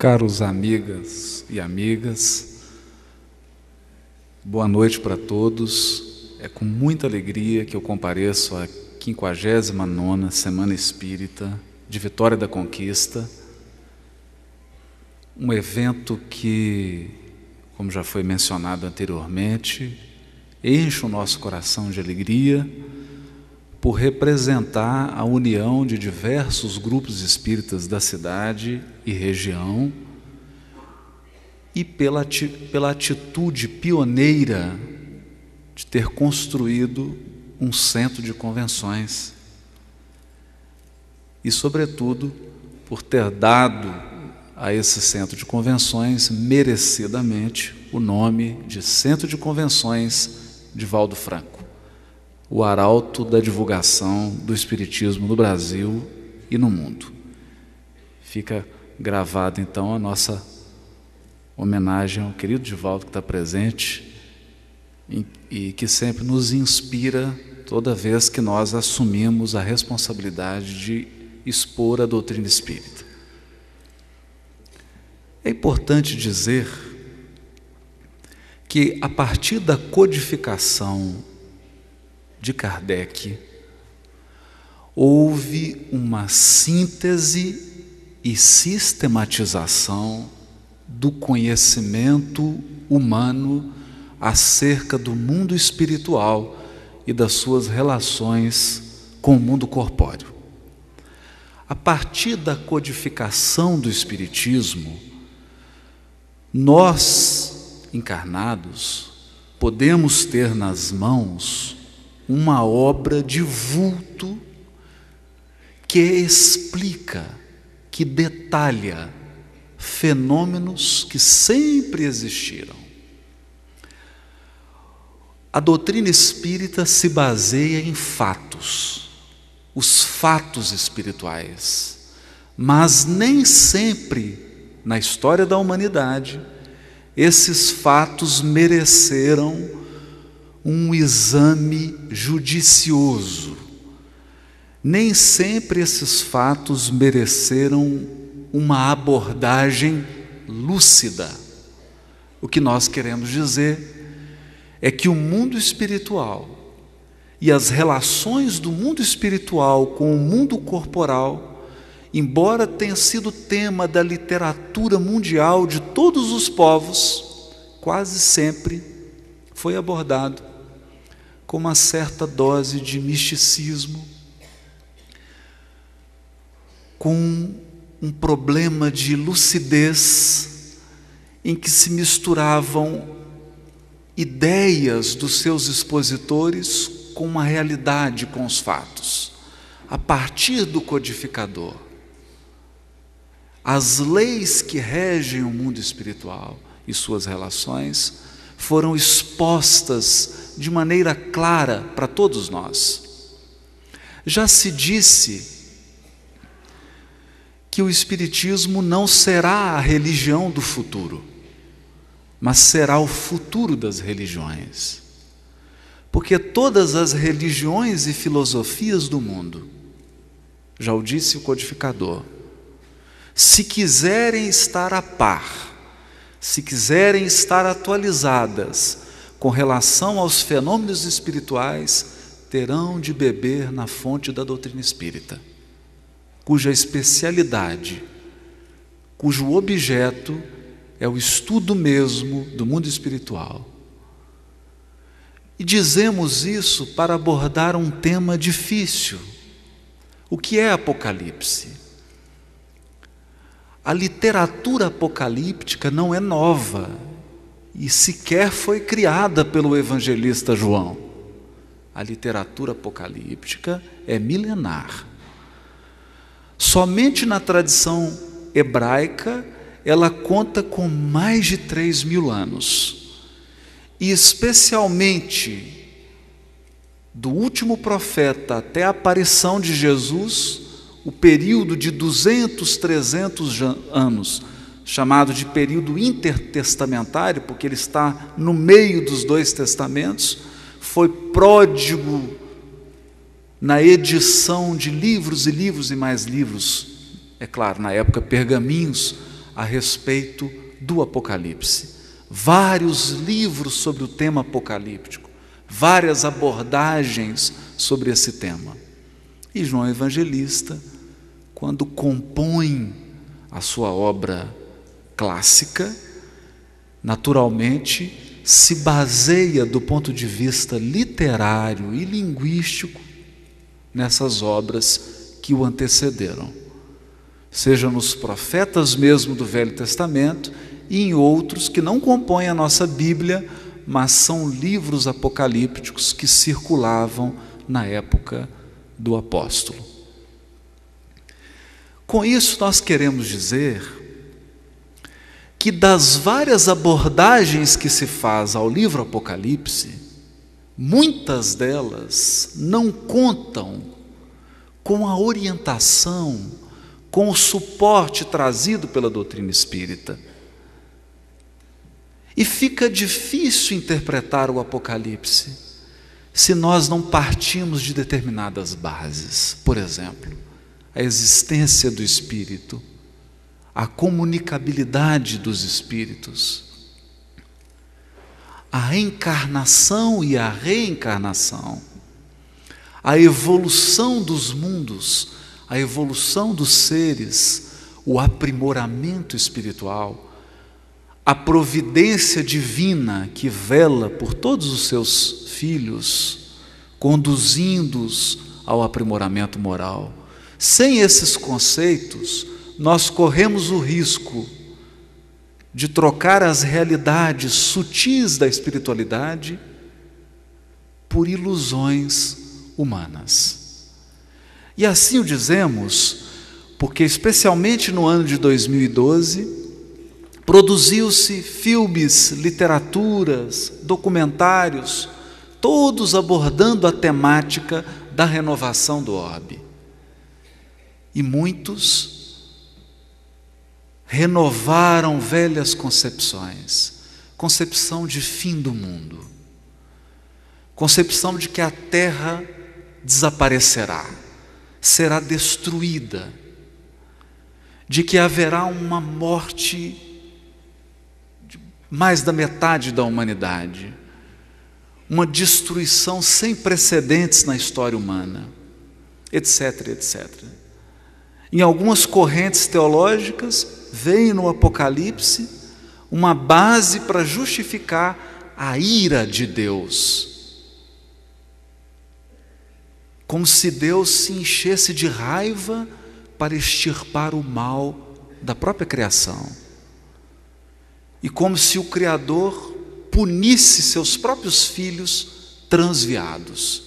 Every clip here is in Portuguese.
Caros amigas e amigas, boa noite para todos. É com muita alegria que eu compareço à 59ª Semana Espírita de Vitória da Conquista, um evento que, como já foi mencionado anteriormente, enche o nosso coração de alegria por representar a união de diversos grupos espíritas da cidade e região e pela atitude pioneira de ter construído um centro de convenções e, sobretudo, por ter dado a esse centro de convenções merecidamente o nome de Centro de Convenções Divaldo Franco, o arauto da divulgação do Espiritismo no Brasil e no mundo. Fica gravada então a nossa homenagem ao querido Divaldo que está presente e que sempre nos inspira toda vez que nós assumimos a responsabilidade de expor a doutrina espírita. É importante dizer que, a partir da codificação de Kardec, houve uma síntese e sistematização do conhecimento humano acerca do mundo espiritual e das suas relações com o mundo corpóreo. A partir da codificação do Espiritismo, nós, encarnados, podemos ter nas mãos uma obra de vulto que explica, que detalha fenômenos que sempre existiram. A doutrina espírita se baseia em fatos, os fatos espirituais, mas nem sempre na história da humanidade esses fatos mereceram um exame judicioso. Nem sempre esses fatos mereceram uma abordagem lúcida. O que nós queremos dizer é que o mundo espiritual e as relações do mundo espiritual com o mundo corporal, embora tenha sido tema da literatura mundial de todos os povos, quase sempre foi abordado com uma certa dose de misticismo, com um problema de lucidez, em que se misturavam ideias dos seus expositores com uma realidade, com os fatos. A partir do codificador, as leis que regem o mundo espiritual e suas relações foram expostas de maneira clara para todos nós. Já se disse que o Espiritismo não será a religião do futuro, mas será o futuro das religiões. Porque todas as religiões e filosofias do mundo, já o disse o codificador, se quiserem estar a par, se quiserem estar atualizadas com relação aos fenômenos espirituais, terão de beber na fonte da doutrina espírita, cuja especialidade, cujo objeto é o estudo mesmo do mundo espiritual. E dizemos isso para abordar um tema difícil. O que é Apocalipse? A literatura apocalíptica não é nova e sequer foi criada pelo evangelista João. A literatura apocalíptica é milenar. Somente na tradição hebraica ela conta com mais de 3.000 anos. E especialmente do último profeta até a aparição de Jesus, o período de 200, 300 anos, chamado de período intertestamentário, porque ele está no meio dos dois testamentos, foi pródigo na edição de livros e livros e mais livros, é claro, na época pergaminhos, a respeito do Apocalipse. Vários livros sobre o tema apocalíptico, várias abordagens sobre esse tema. E João Evangelista, quando compõe a sua obra clássica, naturalmente se baseia do ponto de vista literário e linguístico nessas obras que o antecederam, seja nos profetas mesmo do Velho Testamento e em outros que não compõem a nossa Bíblia, mas são livros apocalípticos que circulavam na época do apóstolo. Com isso, nós queremos dizer que das várias abordagens que se faz ao livro Apocalipse, muitas delas não contam com a orientação, com o suporte trazido pela doutrina espírita. E fica difícil interpretar o Apocalipse se nós não partimos de determinadas bases. Por exemplo, a existência do Espírito, a comunicabilidade dos Espíritos, a encarnação e a reencarnação, a evolução dos mundos, a evolução dos seres, o aprimoramento espiritual, a providência divina que vela por todos os seus filhos, conduzindo-os ao aprimoramento moral. Sem esses conceitos, nós corremos o risco de trocar as realidades sutis da espiritualidade por ilusões humanas. E assim o dizemos porque, especialmente no ano de 2012, produziu-se filmes, literaturas, documentários, todos abordando a temática da renovação do orbe. E muitos renovaram velhas concepções, concepção de fim do mundo, concepção de que a terra desaparecerá, será destruída, de que haverá uma morte de mais da metade da humanidade, uma destruição sem precedentes na história humana, etc, etc. Em algumas correntes teológicas, veio no Apocalipse uma base para justificar a ira de Deus, como se Deus se enchesse de raiva para extirpar o mal da própria criação, e como se o Criador punisse seus próprios filhos transviados.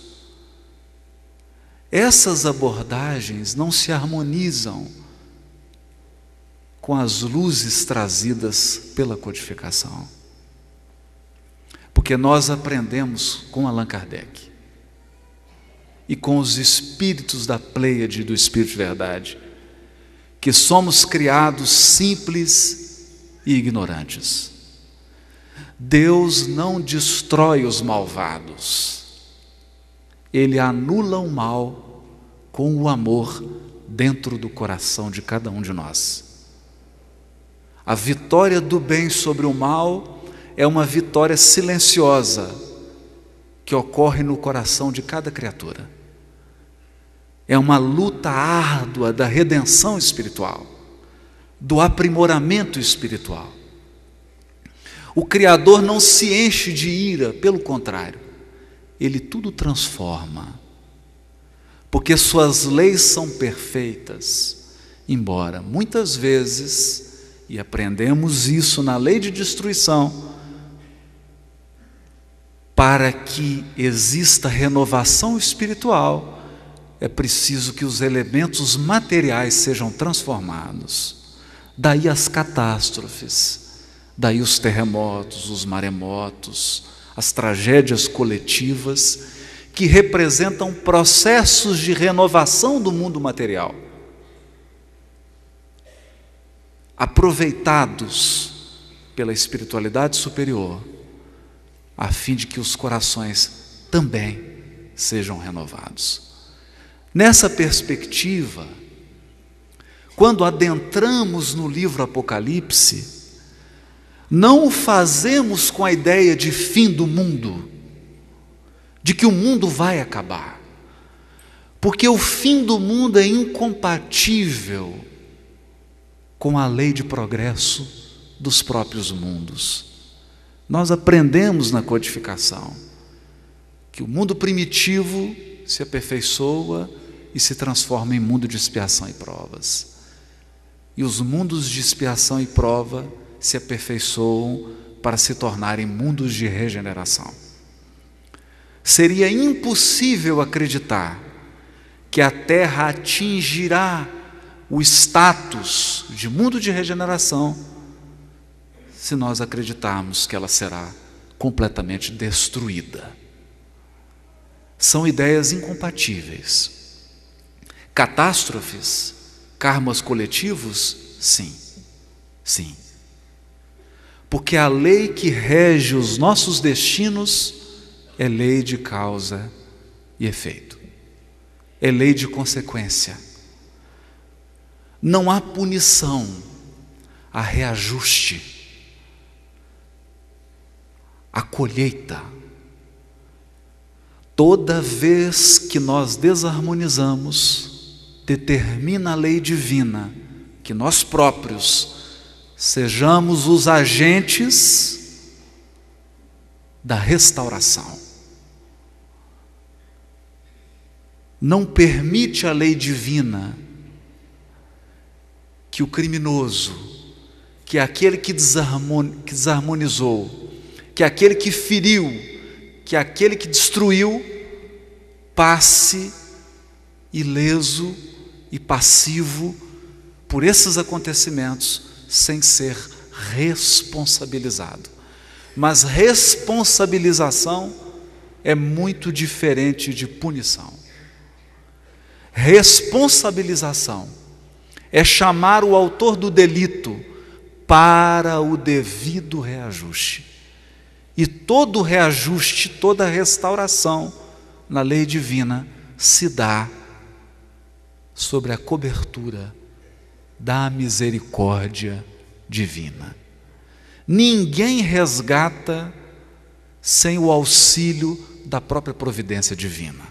Essas abordagens não se harmonizam com as luzes trazidas pela codificação, porque nós aprendemos com Allan Kardec e com os espíritos da Pleiade do Espírito de Verdade, que somos criados simples e ignorantes. Deus não destrói os malvados, Ele anula o mal com o amor dentro do coração de cada um de nós. A vitória do bem sobre o mal é uma vitória silenciosa que ocorre no coração de cada criatura. É uma luta árdua da redenção espiritual, do aprimoramento espiritual. O Criador não se enche de ira, pelo contrário, Ele tudo transforma, porque suas leis são perfeitas, embora muitas vezes, e aprendemos isso na lei de destruição, para que exista renovação espiritual, é preciso que os elementos materiais sejam transformados. Daí as catástrofes, daí os terremotos, os maremotos, as tragédias coletivas, que representam processos de renovação do mundo material, aproveitados pela espiritualidade superior, a fim de que os corações também sejam renovados. Nessa perspectiva, quando adentramos no livro Apocalipse, não o fazemos com a ideia de fim do mundo, de que o mundo vai acabar, porque o fim do mundo é incompatível com a lei de progresso dos próprios mundos. Nós aprendemos na codificação que o mundo primitivo se aperfeiçoa e se transforma em mundo de expiação e provas. E os mundos de expiação e prova se aperfeiçoam para se tornarem mundos de regeneração. Seria impossível acreditar que a Terra atingirá o status de mundo de regeneração se nós acreditarmos que ela será completamente destruída. São ideias incompatíveis. Catástrofes, karmas coletivos, sim, sim. Porque a lei que rege os nossos destinos é lei de causa e efeito, é lei de consequência. Não há punição, há reajuste, há colheita. Toda vez que nós desarmonizamos, determina a lei divina que nós próprios sejamos os agentes da restauração. Não permite a lei divina que o criminoso, que aquele que desarmonizou, que aquele que feriu, que aquele que destruiu, passe ileso e passivo por esses acontecimentos, sem ser responsabilizado. Mas responsabilização é muito diferente de punição. Responsabilização é chamar o autor do delito para o devido reajuste. E todo reajuste, toda restauração na lei divina se dá sobre a cobertura da misericórdia divina. Ninguém resgata sem o auxílio da própria providência divina,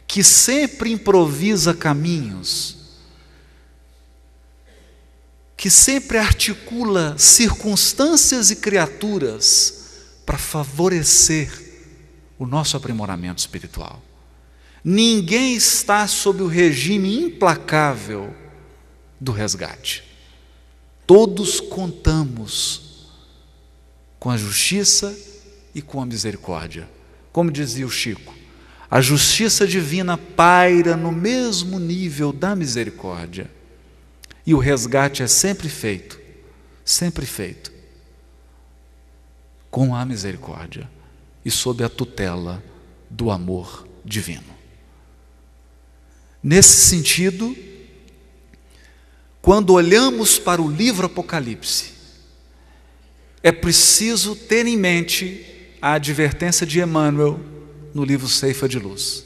que sempre improvisa caminhos, que sempre articula circunstâncias e criaturas para favorecer o nosso aprimoramento espiritual. Ninguém está sob o regime implacável do resgate. Todos contamos com a justiça e com a misericórdia. Como dizia o Chico, a justiça divina paira no mesmo nível da misericórdia. E o resgate é sempre feito com a misericórdia e sob a tutela do amor divino. Nesse sentido, quando olhamos para o livro Apocalipse, é preciso ter em mente a advertência de Emmanuel no livro Ceifa de Luz.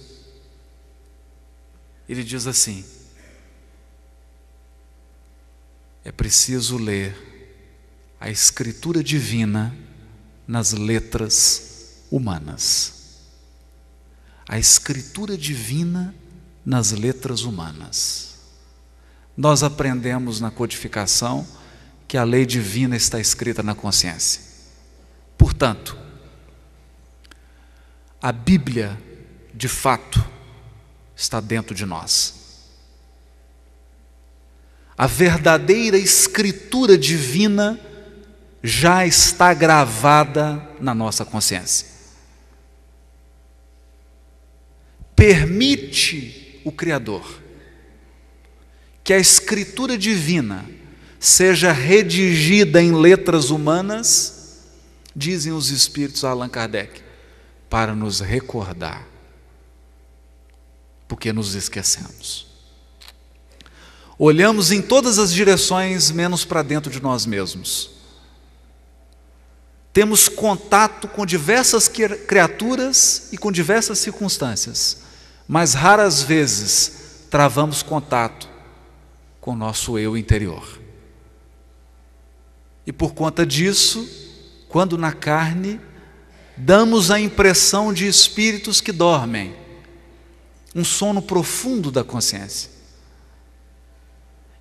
Ele diz assim: é preciso ler a escritura divina nas letras humanas. A escritura divina nas letras humanas. Nós aprendemos na codificação que a lei divina está escrita na consciência. Portanto, a Bíblia, de fato, está dentro de nós. A verdadeira escritura divina já está gravada na nossa consciência. Permite o Criador que a escritura divina seja redigida em letras humanas, dizem os espíritos a Allan Kardec, para nos recordar, porque nos esquecemos. Olhamos em todas as direções, menos para dentro de nós mesmos. Temos contato com diversas criaturas e com diversas circunstâncias, mas raras vezes travamos contato com o nosso eu interior. E por conta disso, quando na carne, damos a impressão de espíritos que dormem, um sono profundo da consciência,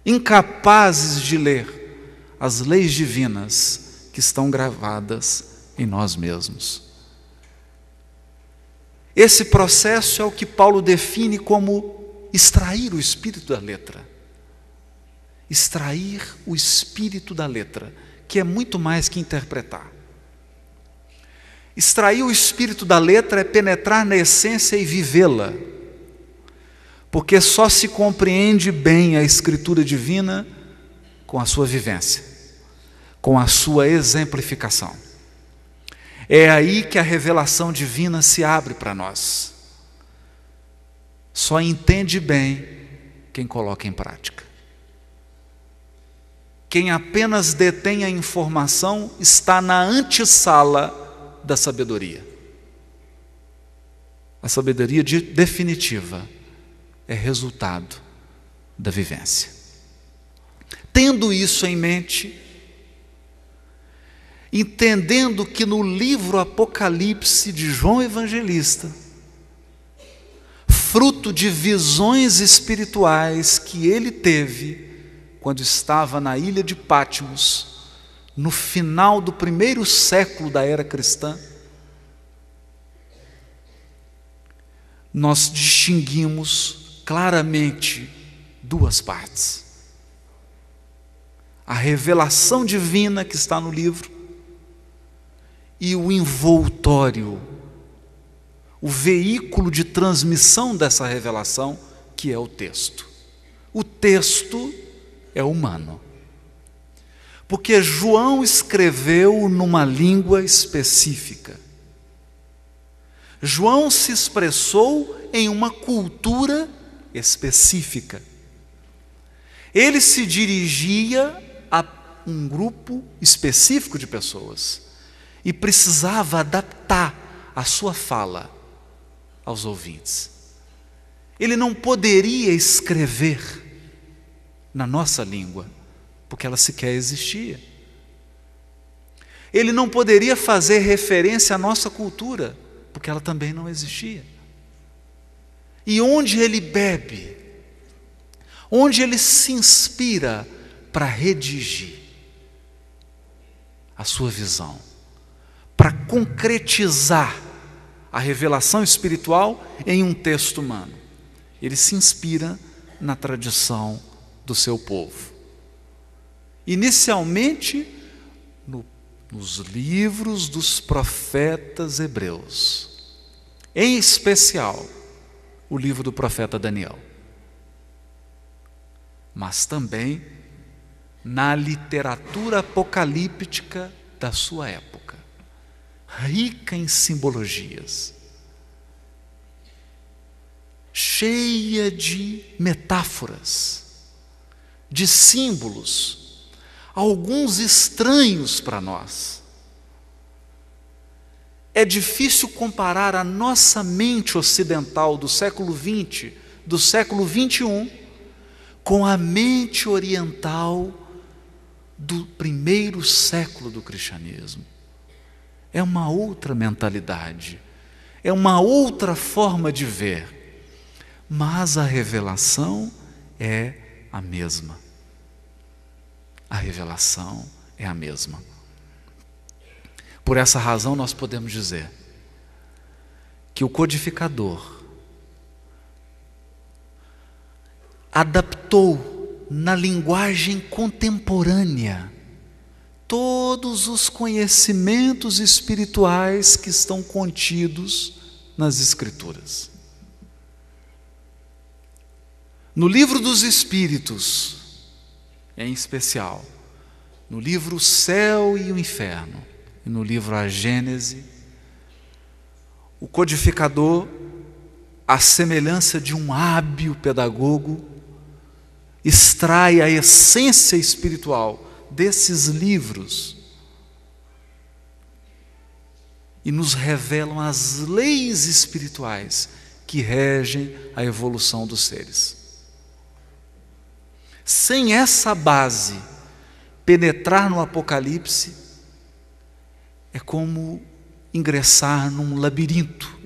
incapazes de ler as leis divinas que estão gravadas em nós mesmos. Esse processo é o que Paulo define como extrair o espírito da letra. Extrair o espírito da letra, que é muito mais que interpretar. Extrair o espírito da letra é penetrar na essência e vivê-la, porque só se compreende bem a Escritura divina com a sua vivência, com a sua exemplificação. É aí que a revelação divina se abre para nós. Só entende bem quem coloca em prática. Quem apenas detém a informação está na antessala da sabedoria. A sabedoria definitiva é resultado da vivência. Tendo isso em mente, entendendo que no livro Apocalipse de João Evangelista, fruto de visões espirituais que ele teve quando estava na ilha de Patmos, no final do 1º século da era cristã, nós distinguimos claramente duas partes. A revelação divina que está no livro e o envoltório, o veículo de transmissão dessa revelação, que é o texto. O texto é humano, porque João escreveu numa língua específica. João se expressou em uma cultura específica. Ele se dirigia a um grupo específico de pessoas e precisava adaptar a sua fala aos ouvintes. Ele não poderia escrever na nossa língua, porque ela sequer existia. Ele não poderia fazer referência à nossa cultura, porque ela também não existia. E onde ele bebe, onde ele se inspira para redigir a sua visão, para concretizar a revelação espiritual em um texto humano. Ele se inspira na tradição do seu povo. Inicialmente, nos livros dos profetas hebreus, em especial, o livro do profeta Daniel, mas também na literatura apocalíptica da sua época, rica em simbologias, cheia de metáforas, de símbolos, alguns estranhos para nós. É difícil comparar a nossa mente ocidental do século XX, do século XXI, com a mente oriental do 1º século do cristianismo. É uma outra mentalidade, é uma outra forma de ver, mas a revelação é a mesma. A revelação é a mesma. Por essa razão nós podemos dizer que o codificador adaptou na linguagem contemporânea todos os conhecimentos espirituais que estão contidos nas Escrituras. No livro dos Espíritos, em especial, no livro O Céu e o Inferno, e no livro A Gênese, o codificador, à semelhança de um hábil pedagogo, extrai a essência espiritual desses livros e nos revelam as leis espirituais que regem a evolução dos seres. Sem essa base, penetrar no Apocalipse é como ingressar num labirinto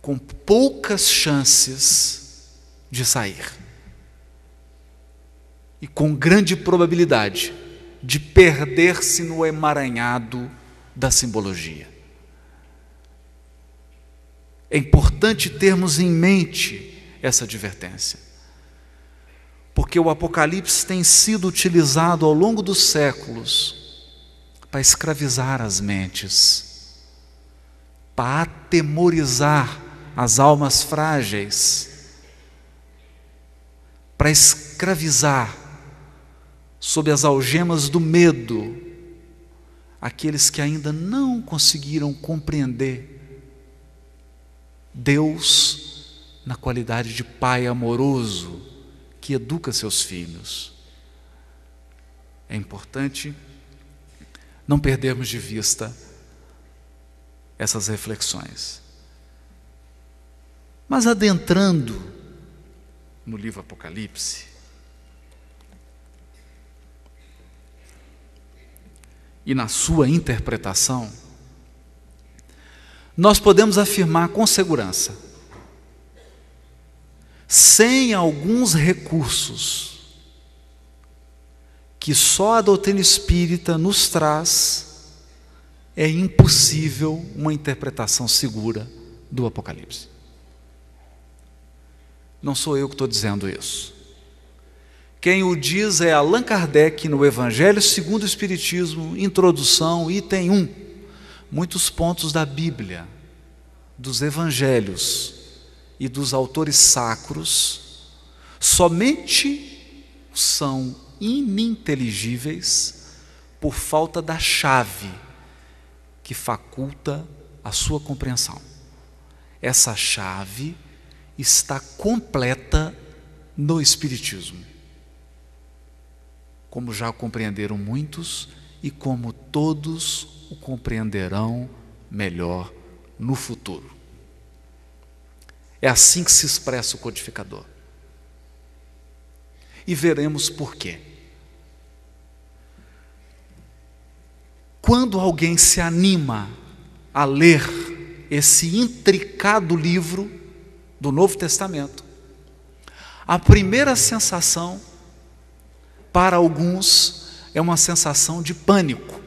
com poucas chances de sair e com grande probabilidade de perder-se no emaranhado da simbologia. É importante termos em mente essa advertência, porque o Apocalipse tem sido utilizado ao longo dos séculos para escravizar as mentes, para atemorizar as almas frágeis, para escravizar sob as algemas do medo aqueles que ainda não conseguiram compreender Deus na qualidade de Pai amoroso que educa seus filhos. É importante não perdermos de vista essas reflexões. Mas adentrando no livro Apocalipse, e na sua interpretação, nós podemos afirmar com segurança, sem alguns recursos que só a doutrina espírita nos traz, é impossível uma interpretação segura do Apocalipse. Não sou eu que estou dizendo isso. Quem o diz é Allan Kardec no Evangelho segundo o Espiritismo, introdução, item 1. Muitos pontos da Bíblia, dos Evangelhos e dos autores sacros somente são ininteligíveis por falta da chave que faculta a sua compreensão. Essa chave está completa no Espiritismo, como já compreenderam muitos e como todos o compreenderão melhor no futuro. É assim que se expressa o codificador. E veremos por quê. Quando alguém se anima a ler esse intricado livro do Novo Testamento, a primeira sensação, para alguns, é uma sensação de pânico,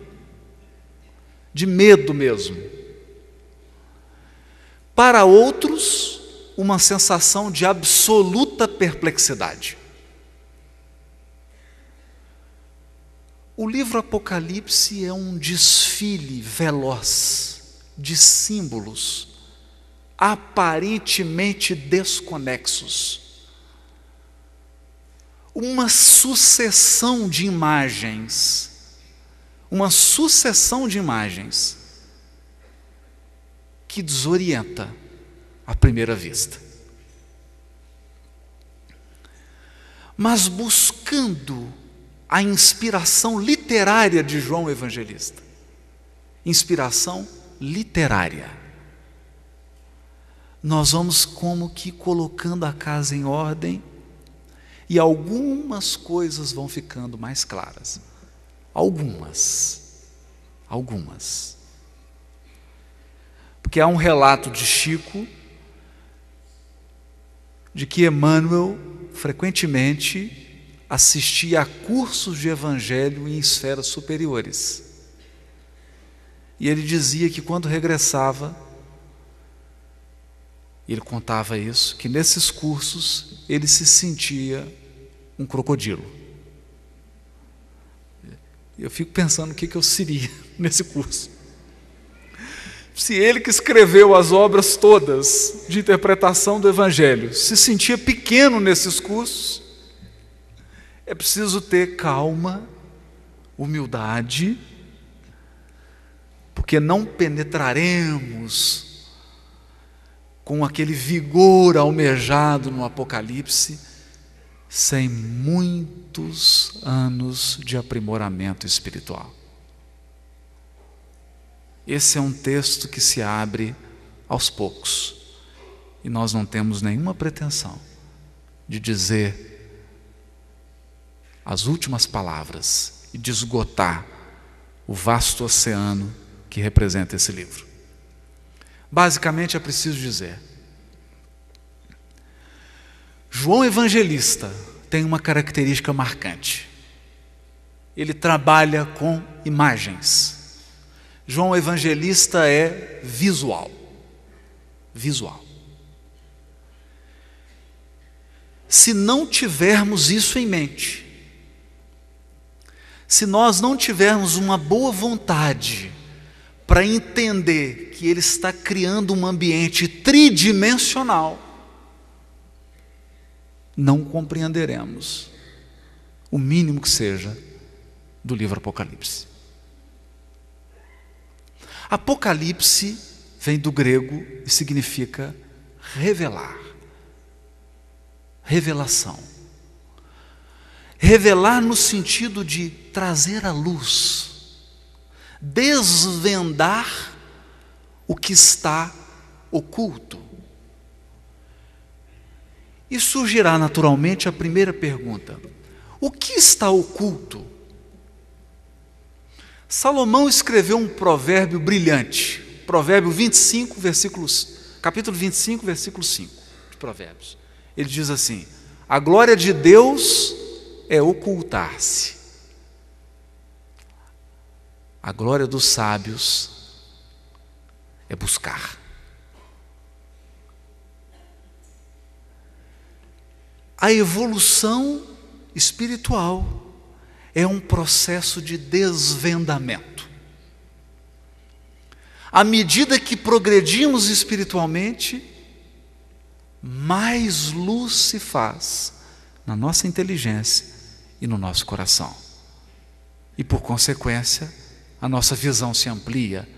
de medo mesmo. Para outros, uma sensação de absoluta perplexidade. O livro Apocalipse é um desfile veloz de símbolos aparentemente desconexos. Uma sucessão de imagens, que desorienta à primeira vista. Mas buscando a inspiração literária de João Evangelista, inspiração literária, nós vamos como que colocando a casa em ordem e algumas coisas vão ficando mais claras. Algumas. Porque há um relato de Chico de que Emmanuel frequentemente assistia a cursos de evangelho em esferas superiores. E ele dizia que quando regressava, ele contava isso, que nesses cursos ele se sentia um crocodilo. Eu fico pensando o que eu seria nesse curso. Se ele que escreveu as obras todas de interpretação do Evangelho se sentia pequeno nesses cursos, é preciso ter calma, humildade, porque não penetraremos com aquele vigor almejado no Apocalipse sem muitos anos de aprimoramento espiritual. Esse é um texto que se abre aos poucos e nós não temos nenhuma pretensão de dizer as últimas palavras e de esgotar o vasto oceano que representa esse livro. Basicamente é preciso dizer: João Evangelista tem uma característica marcante. Ele trabalha com imagens. João Evangelista é visual. Visual. Se não tivermos isso em mente, se nós não tivermos uma boa vontade para entender que ele está criando um ambiente tridimensional, não compreenderemos o mínimo que seja do livro Apocalipse. Apocalipse vem do grego e significa revelar, revelação. Revelar no sentido de trazer à luz, desvendar o que está oculto. E surgirá naturalmente a primeira pergunta: o que está oculto? Salomão escreveu um provérbio brilhante, provérbio 25, capítulo 25, versículo 5 de Provérbios. Ele diz assim: a glória de Deus é ocultar-se, a glória dos sábios é buscar. A evolução espiritual é um processo de desvendamento. À medida que progredimos espiritualmente, mais luz se faz na nossa inteligência e no nosso coração. E por consequência, a nossa visão se amplia.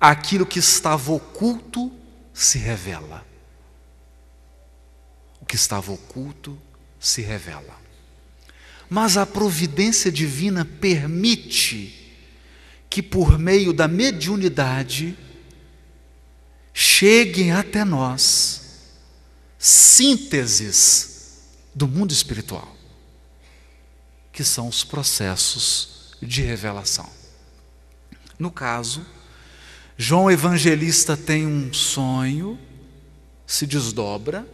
Aquilo que estava oculto se revela. O que estava oculto se revela. Mas a providência divina permite que, por meio da mediunidade, cheguem até nós sínteses do mundo espiritual, que são os processos de revelação. No caso, João Evangelista tem um sonho, se desdobra,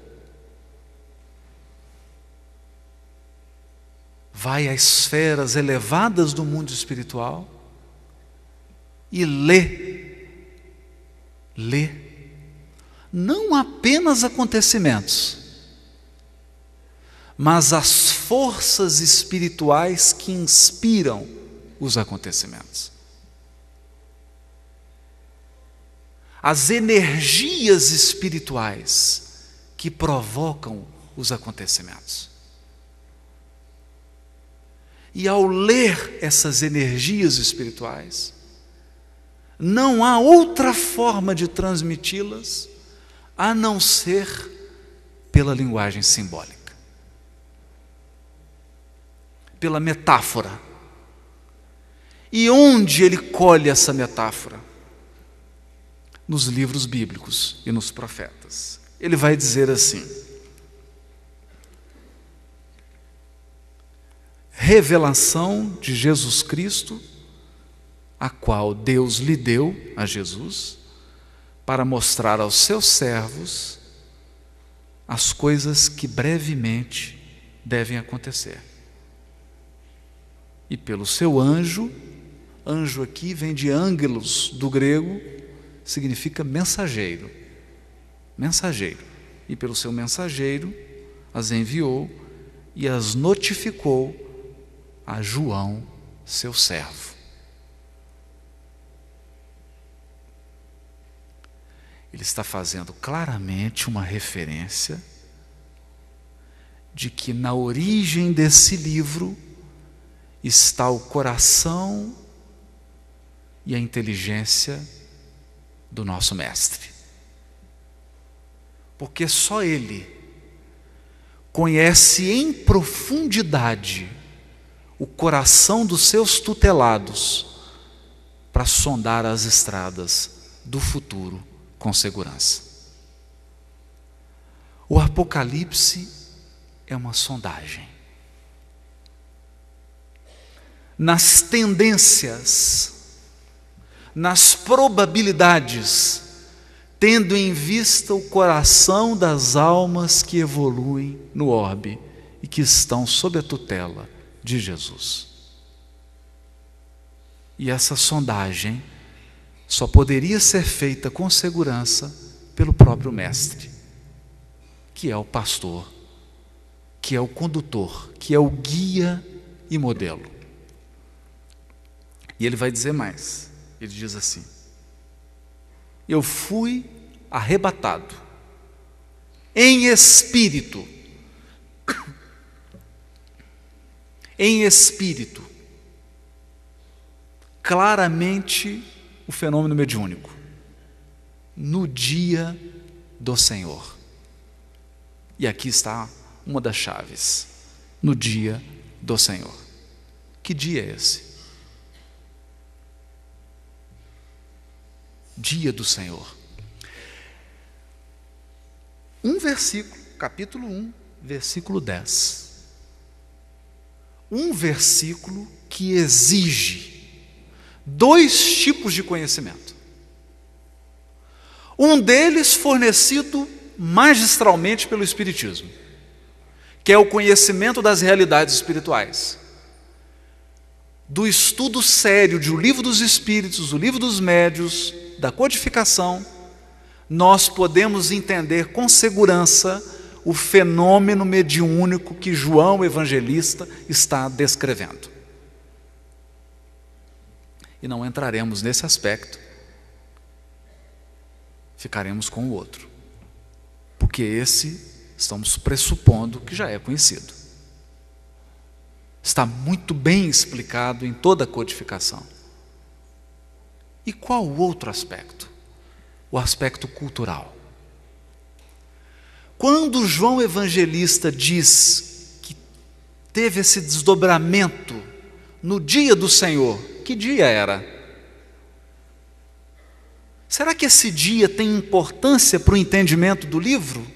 vai a esferas elevadas do mundo espiritual e lê não apenas acontecimentos, mas as forças espirituais que inspiram os acontecimentos. As energias espirituais que provocam os acontecimentos. E ao ler essas energias espirituais, não há outra forma de transmiti-las a não ser pela linguagem simbólica, pela metáfora. E onde ele colhe essa metáfora? Nos livros bíblicos e nos profetas. Ele vai dizer assim: revelação de Jesus Cristo, a qual Deus lhe deu a Jesus, para mostrar aos seus servos as coisas que brevemente devem acontecer. E pelo seu anjo, anjo aqui vem de ângelos do grego, significa mensageiro, mensageiro. E pelo seu mensageiro as enviou e as notificou a João, seu servo. Ele está fazendo claramente uma referência de que na origem desse livro está o coração e a inteligência do nosso mestre. Porque só ele conhece em profundidade o coração dos seus tutelados para sondar as estradas do futuro com segurança. O Apocalipse é uma sondagem. nas tendências, nas probabilidades, tendo em vista o coração das almas que evoluem no orbe e que estão sob a tutela de Jesus. E essa sondagem só poderia ser feita com segurança pelo próprio Mestre, que é o pastor, que é o condutor, que é o guia e modelo. E ele vai dizer mais, ele diz assim: eu fui arrebatado em espírito, claramente o fenômeno mediúnico, no dia do Senhor. E aqui está uma das chaves: no dia do Senhor. Que dia é esse? Dia do Senhor. Um versículo, capítulo 1, versículo 10. Um versículo que exige dois tipos de conhecimento. Um deles fornecido magistralmente pelo Espiritismo, que é o conhecimento das realidades espirituais. Do estudo sério de O Livro dos Espíritos, O Livro dos Médiuns, da codificação, nós podemos entender com segurança o fenômeno mediúnico que João Evangelista está descrevendo. E não entraremos nesse aspecto, ficaremos com o outro, porque esse estamos pressupondo que já é conhecido. Está muito bem explicado em toda a codificação. E qual o outro aspecto? O aspecto cultural. Quando João Evangelista diz que teve esse desdobramento no dia do Senhor, que dia era? Será que esse dia tem importância para o entendimento do livro?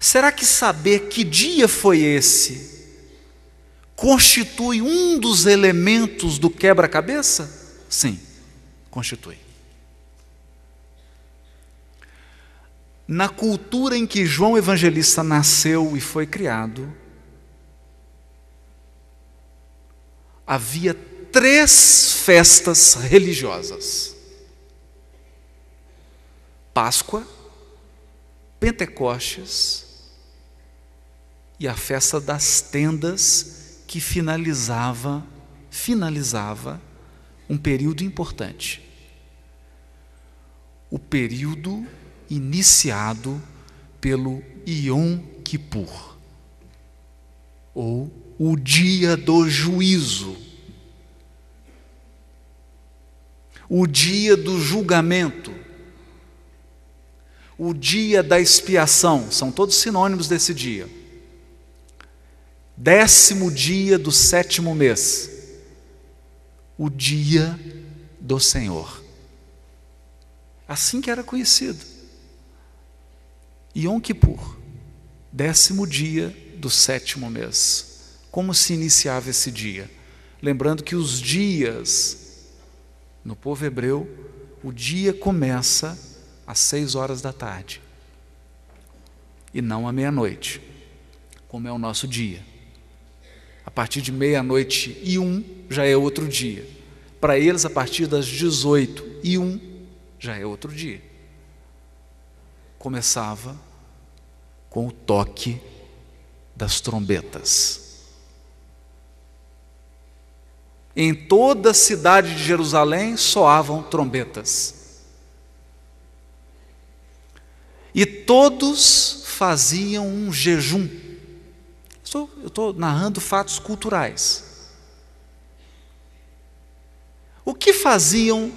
Será que saber que dia foi esse constitui um dos elementos do quebra-cabeça? Sim, constitui. Na cultura em que João Evangelista nasceu e foi criado, havia 3 festas religiosas: Páscoa, Pentecostes e a festa das tendas, que finalizava um período importante. O período iniciado pelo Yom Kippur, ou o dia do juízo, o dia do julgamento, o dia da expiação, são todos sinônimos desse dia. 10º dia do 7º mês, o dia do Senhor. Assim que era conhecido. Yom Kippur, 10º dia do 7º mês. Como se iniciava esse dia? Lembrando que os dias, no povo hebreu, o dia começa às 6 horas da tarde, e não à meia-noite, como é o nosso dia. A partir de 00:01 já é outro dia. Para eles, a partir das 18:01 já é outro dia. Começava com o toque das trombetas. Em toda a cidade de Jerusalém soavam trombetas. E todos faziam um jejum. Eu estou narrando fatos culturais. O que faziam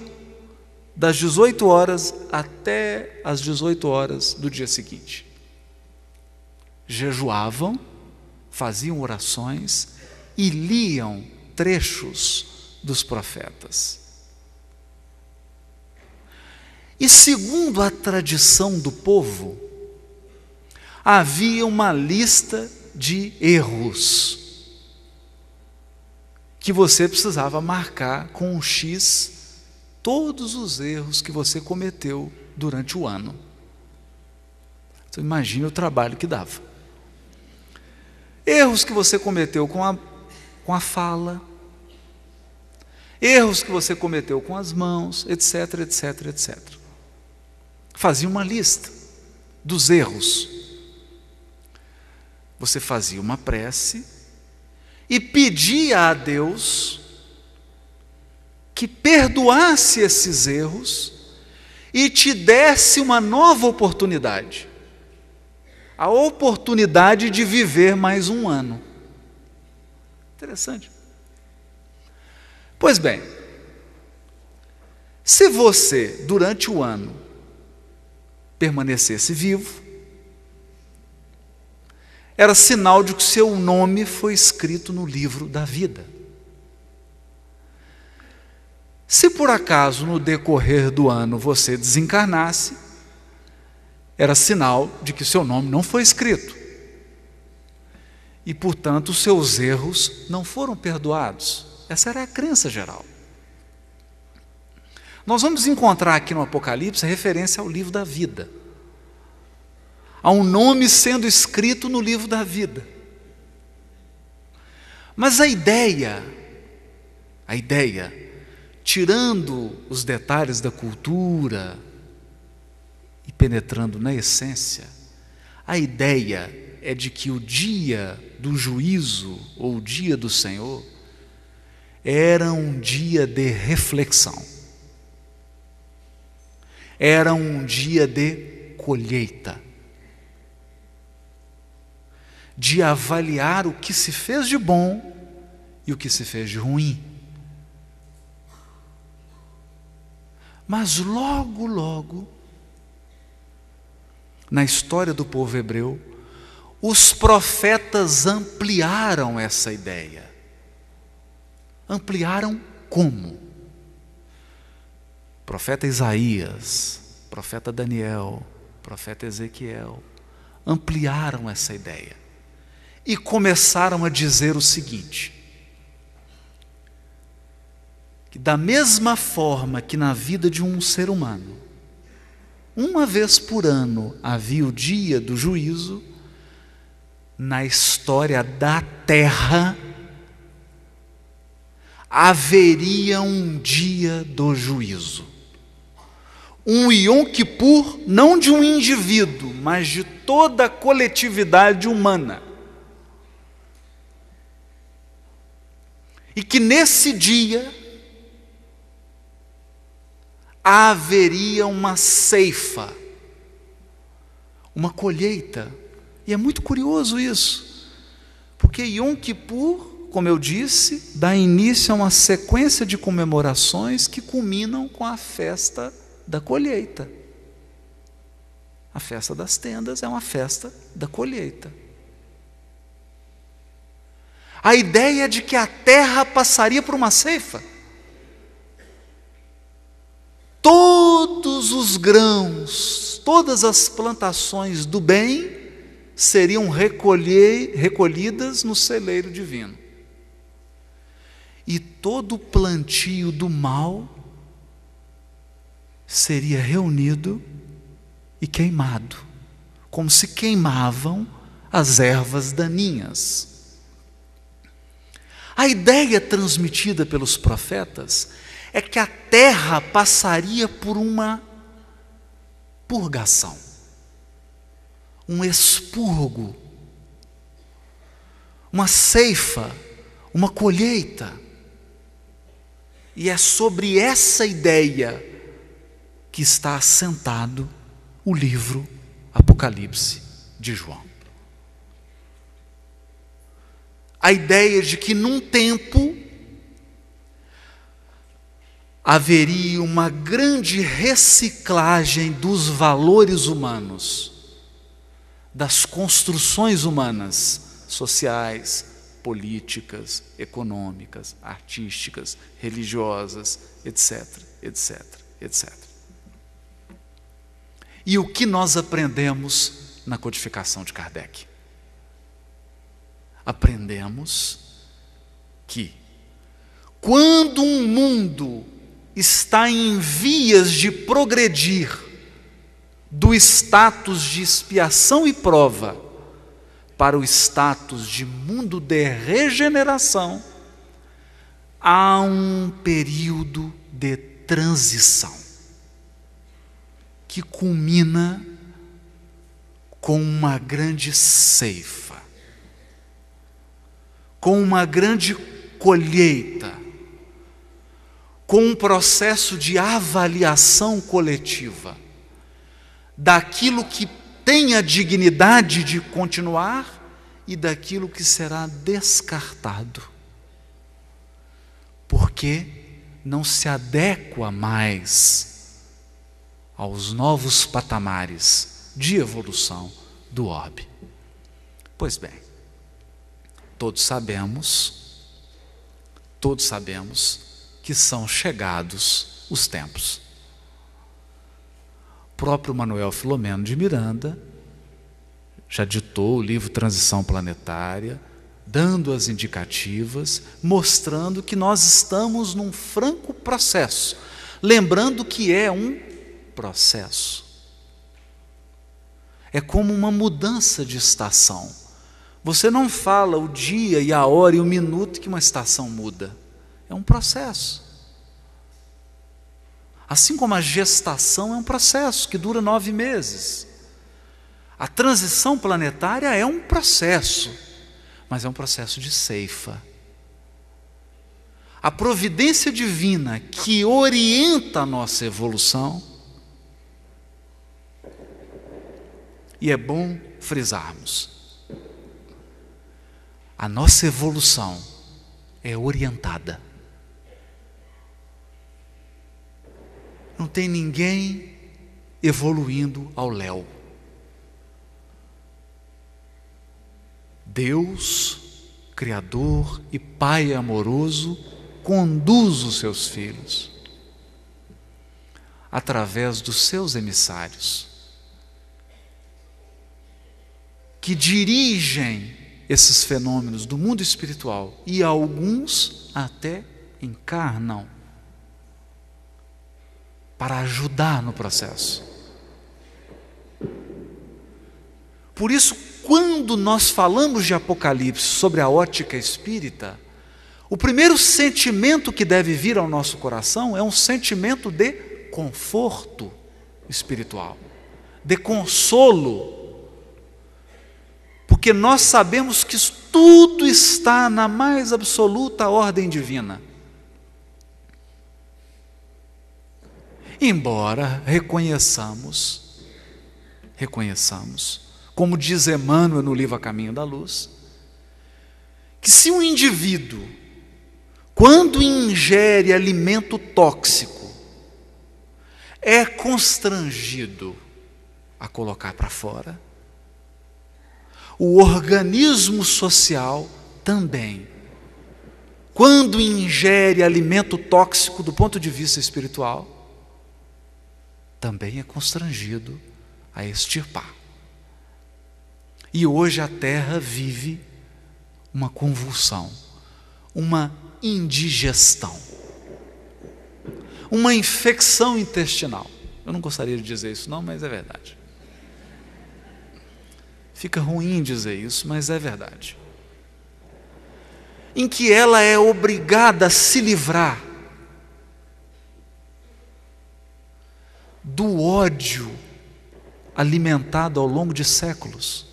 das 18 horas até as 18 horas do dia seguinte? Jejuavam, faziam orações e liam trechos dos profetas. E segundo a tradição do povo, havia uma lista de erros. que você precisava marcar com um X todos os erros que você cometeu durante o ano. Então imagine o trabalho que dava. Erros que você cometeu com a fala, erros que você cometeu com as mãos, etc, etc, etc. Fazia uma lista dos erros. Você fazia uma prece e pedia a Deus que perdoasse esses erros e te desse uma nova oportunidade. A oportunidade de viver mais um ano. Interessante. Pois bem, se você, durante o ano, permanecesse vivo, era sinal de que o seu nome foi escrito no livro da vida. Se por acaso, no decorrer do ano, você desencarnasse, era sinal de que o seu nome não foi escrito. E, portanto, os seus erros não foram perdoados. Essa era a crença geral. Nós vamos encontrar aqui no Apocalipse a referência ao livro da vida. Há um nome sendo escrito no livro da vida. Mas a ideia, tirando os detalhes da cultura e penetrando na essência, a ideia é de que o dia do juízo, ou o dia do Senhor, era um dia de reflexão. Era um dia de colheita. De avaliar o que se fez de bom e o que se fez de ruim. Mas logo, logo, na história do povo hebreu, os profetas ampliaram essa ideia. Ampliaram como? Profeta Isaías, profeta Daniel, profeta Ezequiel, ampliaram essa ideia. E começaram a dizer o seguinte: que da mesma forma que na vida de um ser humano, uma vez por ano havia o dia do juízo, na história da terra haveria um dia do juízo. Um Yom Kippur, não de um indivíduo, mas de toda a coletividade humana. E que nesse dia haveria uma ceifa, uma colheita. E é muito curioso isso, porque Yom Kippur, como eu disse, dá início a uma sequência de comemorações que culminam com a festa da colheita. A festa das tendas é uma festa da colheita. A ideia de que a terra passaria por uma ceifa. Todos os grãos, todas as plantações do bem seriam recolhidas no celeiro divino. E todo o plantio do mal seria reunido e queimado, como se queimavam as ervas daninhas. A ideia transmitida pelos profetas é que a terra passaria por uma purgação, um expurgo, uma ceifa, uma colheita. E é sobre essa ideia que está assentado o livro Apocalipse de João. A ideia de que num tempo haveria uma grande reciclagem dos valores humanos, das construções humanas, sociais, políticas, econômicas, artísticas, religiosas, etc, etc, etc. E o que nós aprendemos na codificação de Kardec? Aprendemos que Quando um mundo está em vias de progredir do status de expiação e prova para o status de mundo de regeneração, há um período de transição que culmina com uma grande ceifa, com uma grande colheita, com um processo de avaliação coletiva daquilo que tem a dignidade de continuar e daquilo que será descartado, porque não se adequa mais aos novos patamares de evolução do orbe. Pois bem, todos sabemos que são chegados os tempos. O próprio Manuel Filomeno de Miranda já ditou o livro Transição Planetária, dando as indicativas, mostrando que nós estamos num franco processo, lembrando que é um processo. É como uma mudança de estação. Você não fala o dia e a hora e o minuto que uma estação muda. É um processo. Assim como a gestação é um processo que dura 9 meses. A transição planetária é um processo, mas é um processo de ceifa. A providência divina que orienta a nossa evolução, e é bom frisarmos, a nossa evolução é orientada. Não tem ninguém evoluindo ao léu. Deus, Criador e Pai amoroso, conduz os seus filhos através dos seus emissários, que dirigem esses fenômenos do mundo espiritual e alguns até encarnam para ajudar no processo. Por isso, quando nós falamos de Apocalipse sobre a ótica espírita, o primeiro sentimento que deve vir ao nosso coração é um sentimento de conforto espiritual, de consolo, porque nós sabemos que tudo está na mais absoluta ordem divina. Embora reconheçamos, como diz Emmanuel no livro A Caminho da Luz, que se um indivíduo, quando ingere alimento tóxico, é constrangido a colocar para fora, o organismo social também, quando ingere alimento tóxico do ponto de vista espiritual, também é constrangido a extirpar. E hoje a Terra vive uma convulsão, uma indigestão, uma infecção intestinal. Eu não gostaria de dizer isso não, mas é verdade. Fica ruim dizer isso, mas é verdade. Em que ela é obrigada a se livrar do ódio alimentado ao longo de séculos,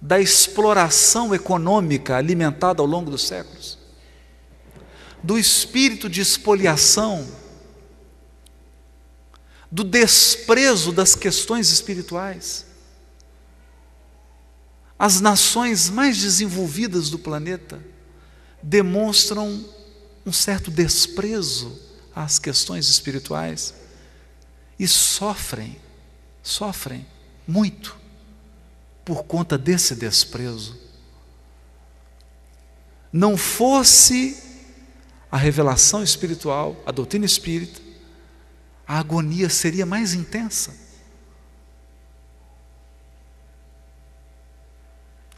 da exploração econômica alimentada ao longo dos séculos, do espírito de espoliação, do desprezo das questões espirituais. As nações mais desenvolvidas do planeta demonstram um certo desprezo às questões espirituais e sofrem muito por conta desse desprezo. Não fosse a revelação espiritual, a doutrina espírita, a agonia seria mais intensa.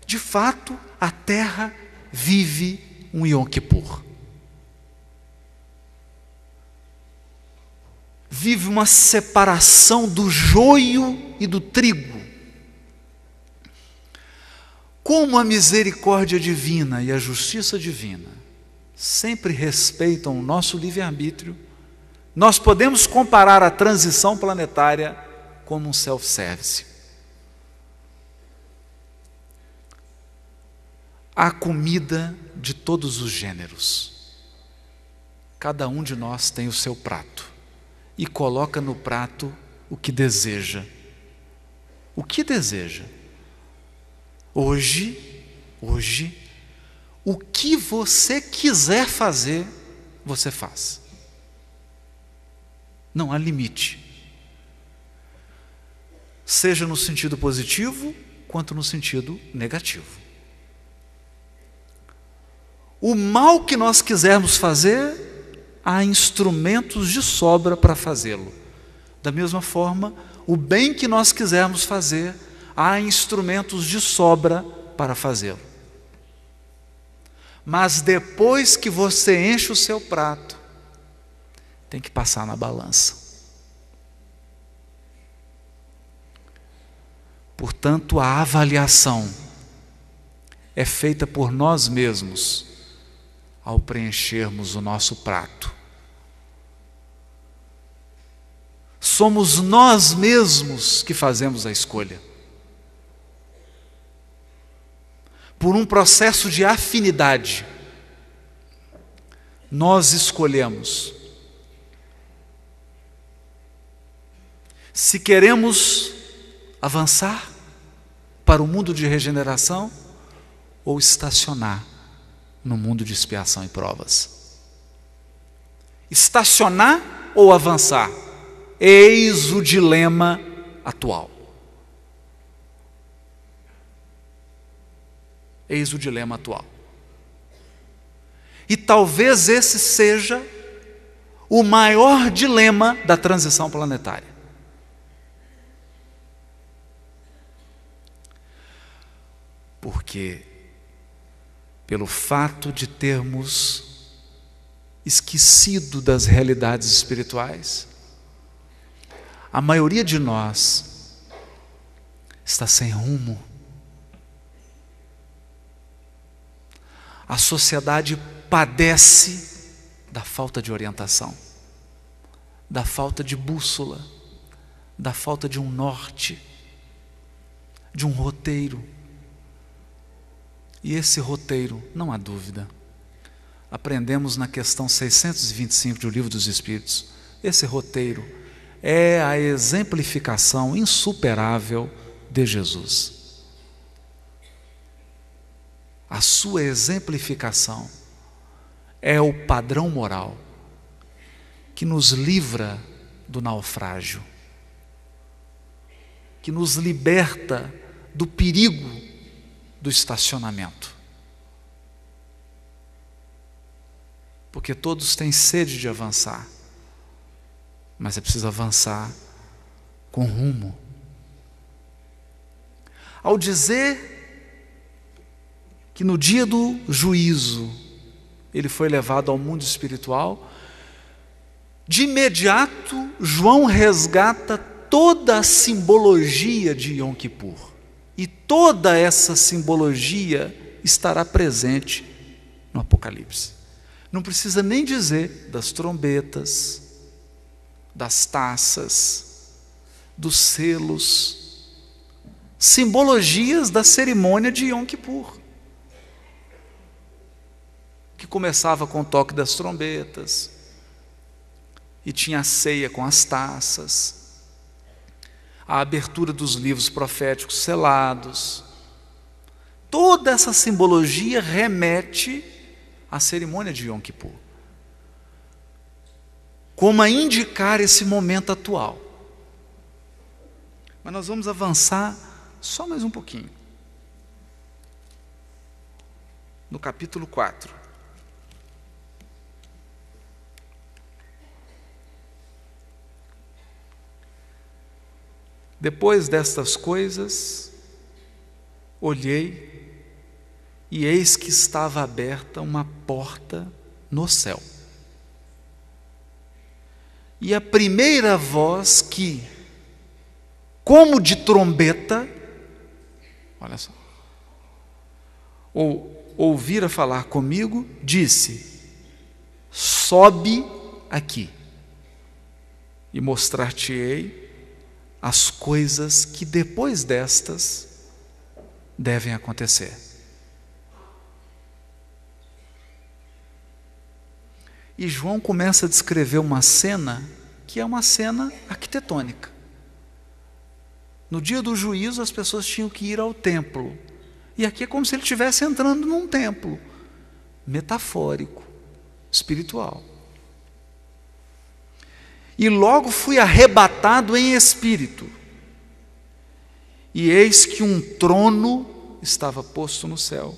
De fato, a Terra vive um Yom Kippur. Vive uma separação do joio e do trigo. Como a misericórdia divina e a justiça divina sempre respeitam o nosso livre-arbítrio, nós podemos comparar a transição planetária como um self-service. Há comida de todos os gêneros. Cada um de nós tem o seu prato e coloca no prato o que deseja. O que deseja? Hoje, o que você quiser fazer, você faz. Não há limite. Seja no sentido positivo, quanto no sentido negativo. O mal que nós quisermos fazer, há instrumentos de sobra para fazê-lo. Da mesma forma, o bem que nós quisermos fazer, há instrumentos de sobra para fazê-lo. Mas depois que você enche o seu prato, tem que passar na balança. Portanto, a avaliação é feita por nós mesmos ao preenchermos o nosso prato. Somos nós mesmos que fazemos a escolha. Por um processo de afinidade, nós escolhemos se queremos avançar para o mundo de regeneração ou estacionar no mundo de expiação e provas. Estacionar ou avançar? Eis o dilema atual. Eis o dilema atual. E talvez esse seja o maior dilema da transição planetária. Porque, pelo fato de termos esquecido das realidades espirituais, a maioria de nós está sem rumo. A sociedade padece da falta de orientação, da falta de bússola, da falta de um norte, de um roteiro. E esse roteiro, não há dúvida, aprendemos na questão 625 do Livro dos Espíritos, esse roteiro é a exemplificação insuperável de Jesus. A sua exemplificação é o padrão moral que nos livra do naufrágio, que nos liberta do perigo do estacionamento. Porque todos têm sede de avançar, mas é preciso avançar com rumo. Ao dizer que no dia do juízo ele foi levado ao mundo espiritual, de imediato João resgata toda a simbologia de Yom Kippur. E toda essa simbologia estará presente no Apocalipse. Não precisa nem dizer das trombetas, das taças, dos selos, simbologias da cerimônia de Yom Kippur, que começava com o toque das trombetas, e tinha a ceia com as taças, a abertura dos livros proféticos selados. Toda essa simbologia remete à cerimônia de Yom Kippur, como a indicar esse momento atual. Mas nós vamos avançar só mais um pouquinho. No capítulo 4. Depois destas coisas, olhei, e eis que estava aberta uma porta no céu. E a primeira voz que, como de trombeta, olha só, ouvira falar comigo, disse: sobe aqui, e mostrar-te-ei as coisas que depois destas devem acontecer. E João começa a descrever uma cena que é uma cena arquitetônica. No dia do juízo, as pessoas tinham que ir ao templo. E aqui é como se ele estivesse entrando num templo metafórico, espiritual. E logo fui arrebatado em espírito. E eis que um trono estava posto no céu,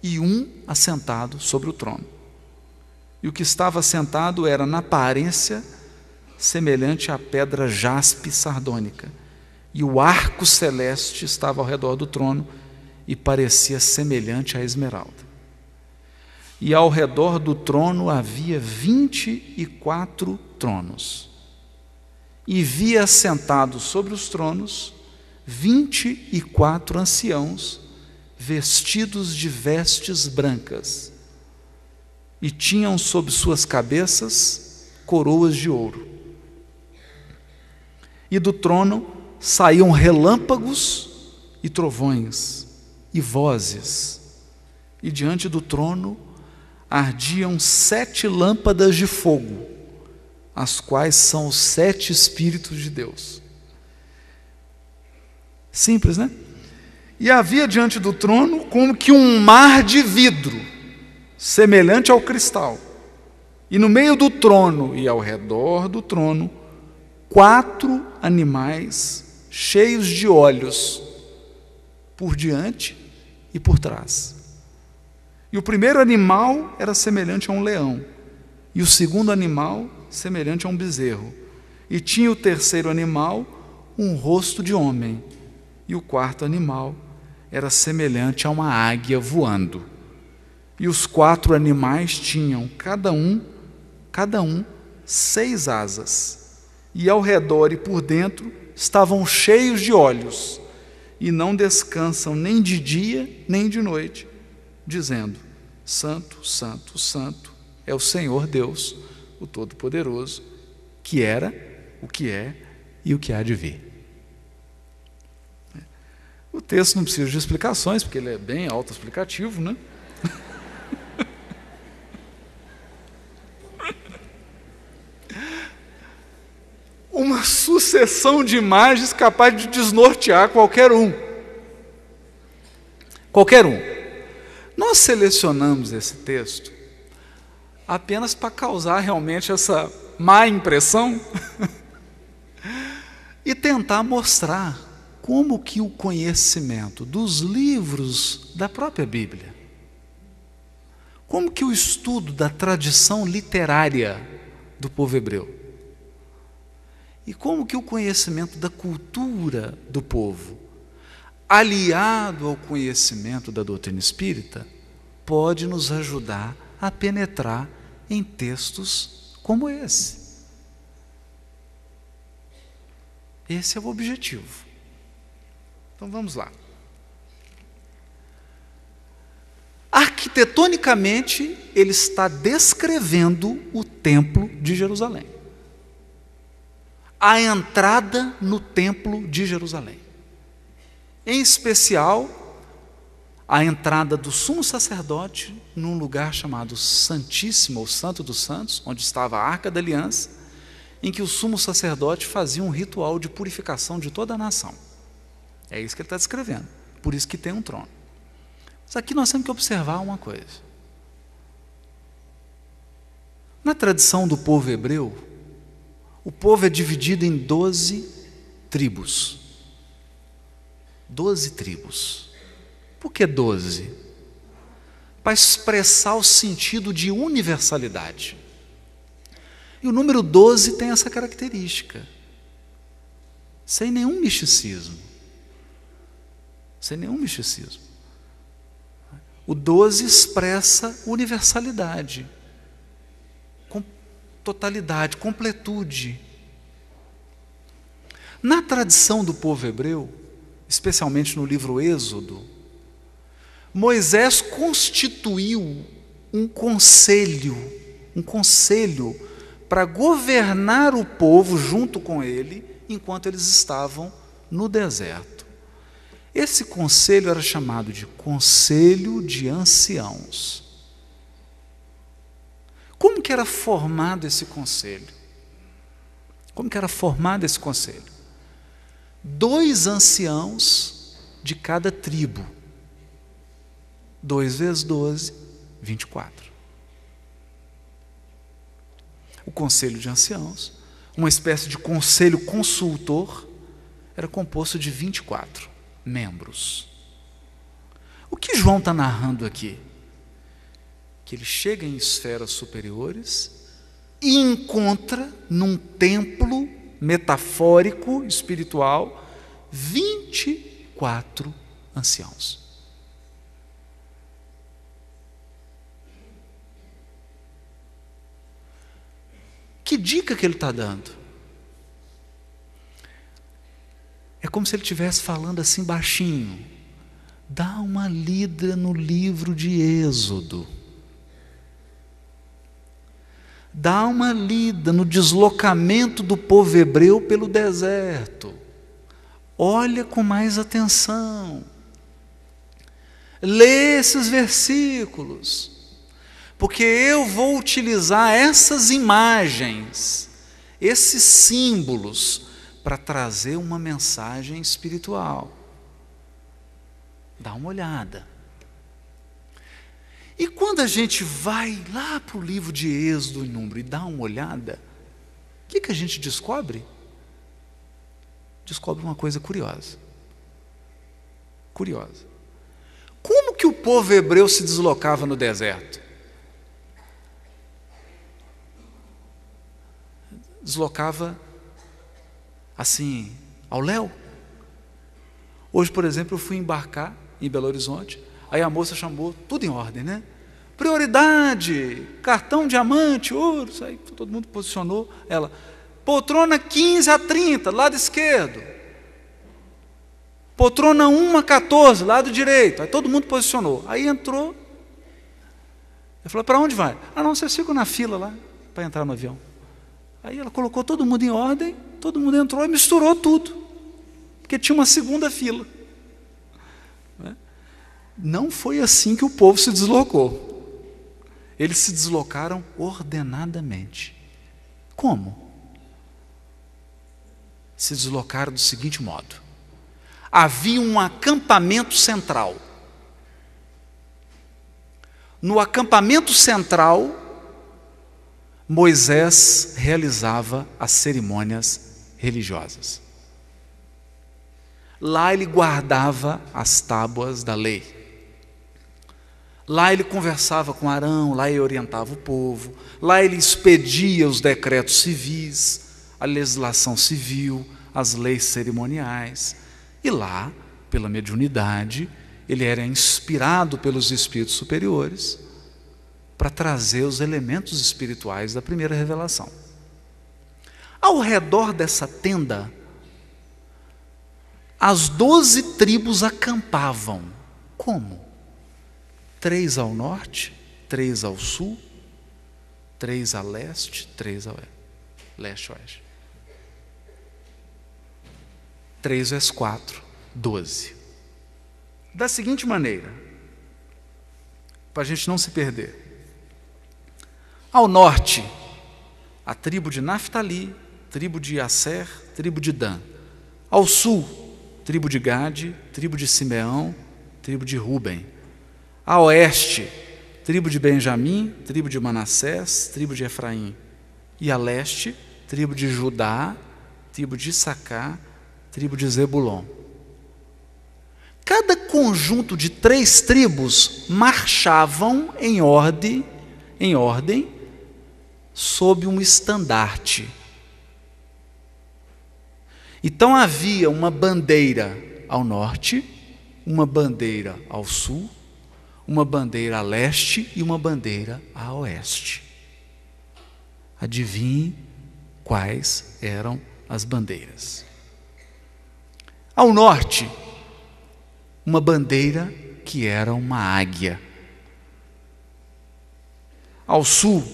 e um assentado sobre o trono. E o que estava assentado era, na aparência, semelhante à pedra jaspe sardônica. E o arco celeste estava ao redor do trono, e parecia semelhante à esmeralda. E ao redor do trono havia 24 tronos. E via assentados sobre os tronos 24 anciãos, vestidos de vestes brancas, e tinham sobre suas cabeças coroas de ouro. E do trono saíam relâmpagos e trovões e vozes, e diante do trono ardiam 7 lâmpadas de fogo, as quais são os 7 Espíritos de Deus. Simples, né? E havia diante do trono como que um mar de vidro, semelhante ao cristal, e no meio do trono e ao redor do trono 4 animais cheios de olhos, por diante e por trás. E o primeiro animal era semelhante a um leão, e o segundo animal semelhante a um bezerro, e tinha o terceiro animal um rosto de homem, e o quarto animal era semelhante a uma águia voando. E os 4 animais tinham cada um 6 asas, e ao redor e por dentro estavam cheios de olhos, e não descansam nem de dia nem de noite, dizendo: Santo, Santo, Santo é o Senhor Deus, o Todo-Poderoso, que era, o que é e o que há de vir. O texto não precisa de explicações, porque ele é bem autoexplicativo, né? Uma sucessão de imagens capaz de desnortear qualquer um. Qualquer um. Nós selecionamos esse texto apenas para causar realmente essa má impressão e tentar mostrar como que o conhecimento dos livros da própria Bíblia, como que o estudo da tradição literária do povo hebreu, e como que o conhecimento da cultura do povo, aliado ao conhecimento da doutrina espírita, pode nos ajudar a penetrar em textos como esse. Esse é o objetivo. Então vamos lá. Arquitetonicamente, ele está descrevendo o Templo de Jerusalém. A entrada no Templo de Jerusalém. Em especial, a entrada do sumo sacerdote num lugar chamado Santíssimo, ou Santo dos Santos, onde estava a Arca da Aliança, em que o sumo sacerdote fazia um ritual de purificação de toda a nação. É isso que ele está descrevendo. Por isso que tem um trono. Mas aqui nós temos que observar uma coisa. Na tradição do povo hebreu, o povo é dividido em 12 tribos. 12 tribos. Por que 12? Para expressar o sentido de universalidade. E o número 12 tem essa característica. Sem nenhum misticismo. Sem nenhum misticismo. O 12 expressa universalidade, totalidade, completude. Na tradição do povo hebreu, especialmente no livro Êxodo, Moisés constituiu um conselho para governar o povo junto com ele, enquanto eles estavam no deserto. Esse conselho era chamado de Conselho de Anciãos. Como que era formado esse conselho? Como que era formado esse conselho? 2 anciãos de cada tribo. 2 vezes 12, 24. O conselho de anciãos, uma espécie de conselho consultor, era composto de 24 membros. O que João está narrando aqui? Que ele chega em esferas superiores e encontra num templo metafórico, espiritual, 24 anciãos. Que dica que ele está dando? É como se ele estivesse falando assim baixinho. Dá uma lida no livro de Êxodo. Dá uma lida no deslocamento do povo hebreu pelo deserto. Olha com mais atenção. Lê esses versículos. Porque eu vou utilizar essas imagens, esses símbolos, para trazer uma mensagem espiritual. Dá uma olhada. E quando a gente vai lá para o livro de Êxodo e Número e dá uma olhada, o que a gente descobre? Descobre uma coisa curiosa. Curiosa. Como que o povo hebreu se deslocava no deserto? Deslocava assim, ao léu. Hoje, por exemplo, eu fui embarcar em Belo Horizonte, aí a moça chamou tudo em ordem, né? Prioridade, cartão, diamante, ouro, aí todo mundo posicionou. Ela, poltrona 15 a 30, lado esquerdo. Poltrona 1 a 14, lado direito. Aí todo mundo posicionou. Aí entrou. Eu falei, para onde vai? Ah, não, vocês ficam na fila lá, para entrar no avião. Aí ela colocou todo mundo em ordem, todo mundo entrou e misturou tudo, porque tinha uma segunda fila. Não foi assim que o povo se deslocou. Eles se deslocaram ordenadamente. Como? Se deslocaram do seguinte modo: havia um acampamento central. No acampamento central, Moisés realizava as cerimônias religiosas. Lá ele guardava as tábuas da lei. Lá ele conversava com Arão, lá ele orientava o povo, lá ele expedia os decretos civis, a legislação civil, as leis cerimoniais. E lá, pela mediunidade, ele era inspirado pelos espíritos superiores para trazer os elementos espirituais da primeira revelação. Ao redor dessa tenda, as 12 tribos acampavam. Como? 3 ao norte, 3 ao sul, 3 a leste, 3 ao leste-oeste. 3 vezes 4, 12. Da seguinte maneira, para a gente não se perder. Ao norte, a tribo de Naftali, tribo de Asser, tribo de Dan. Ao sul, tribo de Gade, tribo de Simeão, tribo de Ruben. A oeste, tribo de Benjamim, tribo de Manassés, tribo de Efraim. E a leste, tribo de Judá, tribo de Issacar, tribo de Zebulon. Cada conjunto de 3 tribos marchavam em ordem, sob um estandarte. Então havia uma bandeira ao norte, uma bandeira ao sul, uma bandeira a leste e uma bandeira a oeste. Adivinhe quais eram as bandeiras. Ao norte, uma bandeira que era uma águia. Ao sul,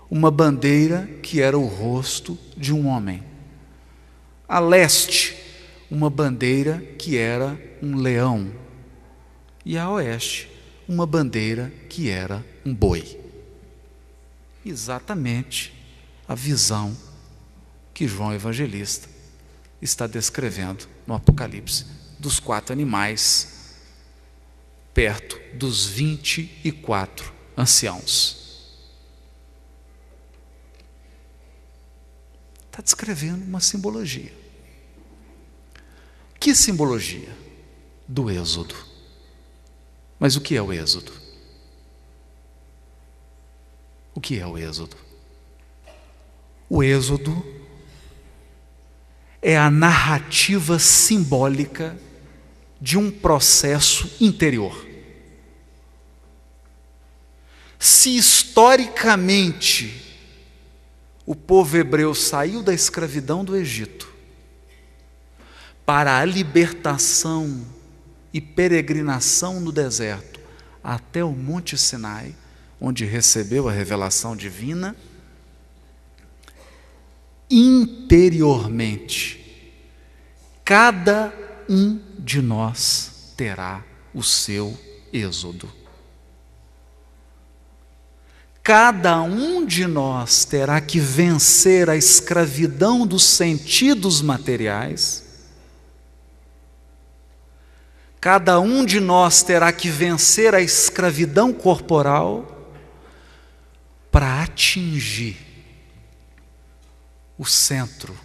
uma bandeira que era o rosto de um homem. A leste, uma bandeira que era um leão. E a oeste, uma bandeira que era um boi. Exatamente a visão que João Evangelista está descrevendo no Apocalipse dos 4 animais perto dos 24 anciãos. Está descrevendo uma simbologia. Que simbologia? Do Êxodo. Mas o que é o Êxodo? O que é o Êxodo? O Êxodo é a narrativa simbólica de um processo interior. Se historicamente o povo hebreu saiu da escravidão do Egito para a libertação e peregrinação no deserto até o Monte Sinai, onde recebeu a revelação divina, interiormente, cada um de nós terá o seu êxodo. Cada um de nós terá que vencer a escravidão dos sentidos materiais. Cada um de nós terá que vencer a escravidão corporal para atingir o centro.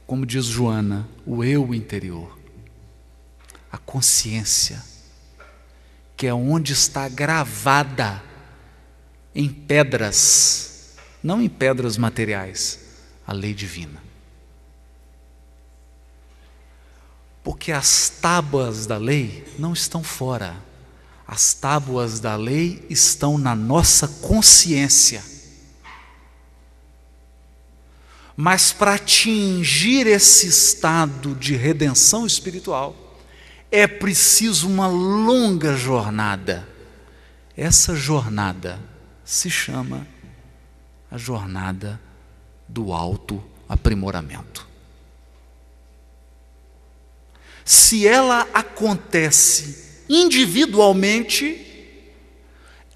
Como diz Joana, o eu interior, a consciência, que é onde está gravada em pedras, não em pedras materiais, a lei divina. Porque as tábuas da lei não estão fora, as tábuas da lei estão na nossa consciência. Mas para atingir esse estado de redenção espiritual, é preciso uma longa jornada. Essa jornada se chama a jornada do autoaprimoramento. Se ela acontece individualmente,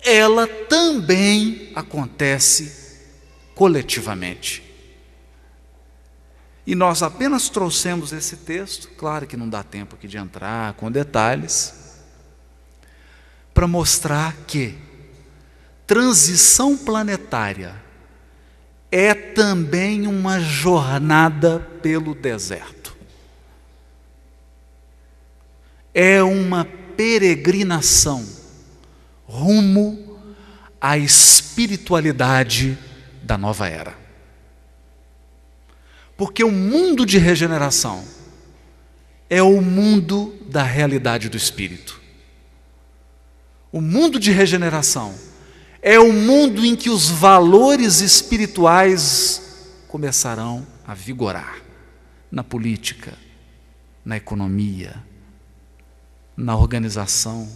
ela também acontece coletivamente. E nós apenas trouxemos esse texto, claro que não dá tempo aqui de entrar com detalhes, para mostrar que transição planetária é também uma jornada pelo deserto. É uma peregrinação rumo à espiritualidade da nova era. Porque o mundo de regeneração é o mundo da realidade do Espírito. O mundo de regeneração é o mundo em que os valores espirituais começarão a vigorar na política, na economia, na organização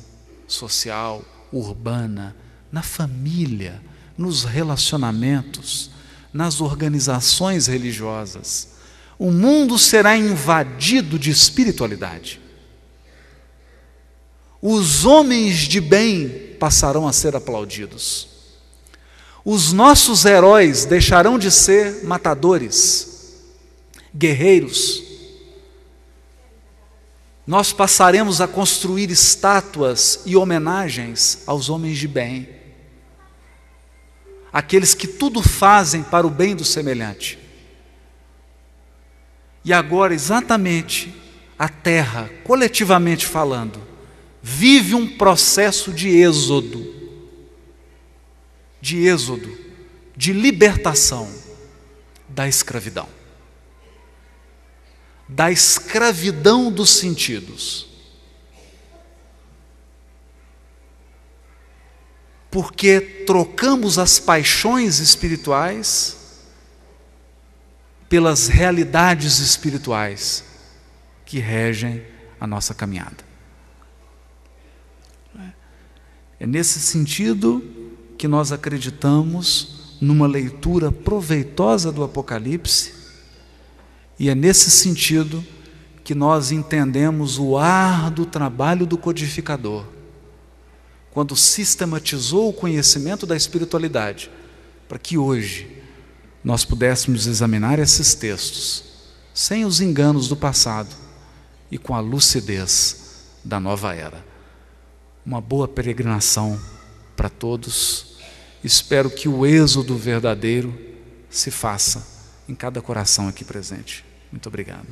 social, urbana, na família, nos relacionamentos, nas organizações religiosas. O mundo será invadido de espiritualidade. Os homens de bem passarão a ser aplaudidos. Os nossos heróis deixarão de ser matadores, guerreiros. Nós passaremos a construir estátuas e homenagens aos homens de bem, aqueles que tudo fazem para o bem do semelhante. E agora, exatamente, a Terra, coletivamente falando, vive um processo de êxodo, de libertação da escravidão dos sentidos. porque trocamos as paixões espirituais pelas realidades espirituais que regem a nossa caminhada. É nesse sentido que nós acreditamos numa leitura proveitosa do Apocalipse, e é nesse sentido que nós entendemos o árduo trabalho do codificador, quando sistematizou o conhecimento da espiritualidade, para que hoje nós pudéssemos examinar esses textos sem os enganos do passado e com a lucidez da nova era. Uma boa peregrinação para todos. Espero que o êxodo verdadeiro se faça em cada coração aqui presente. Muito obrigado.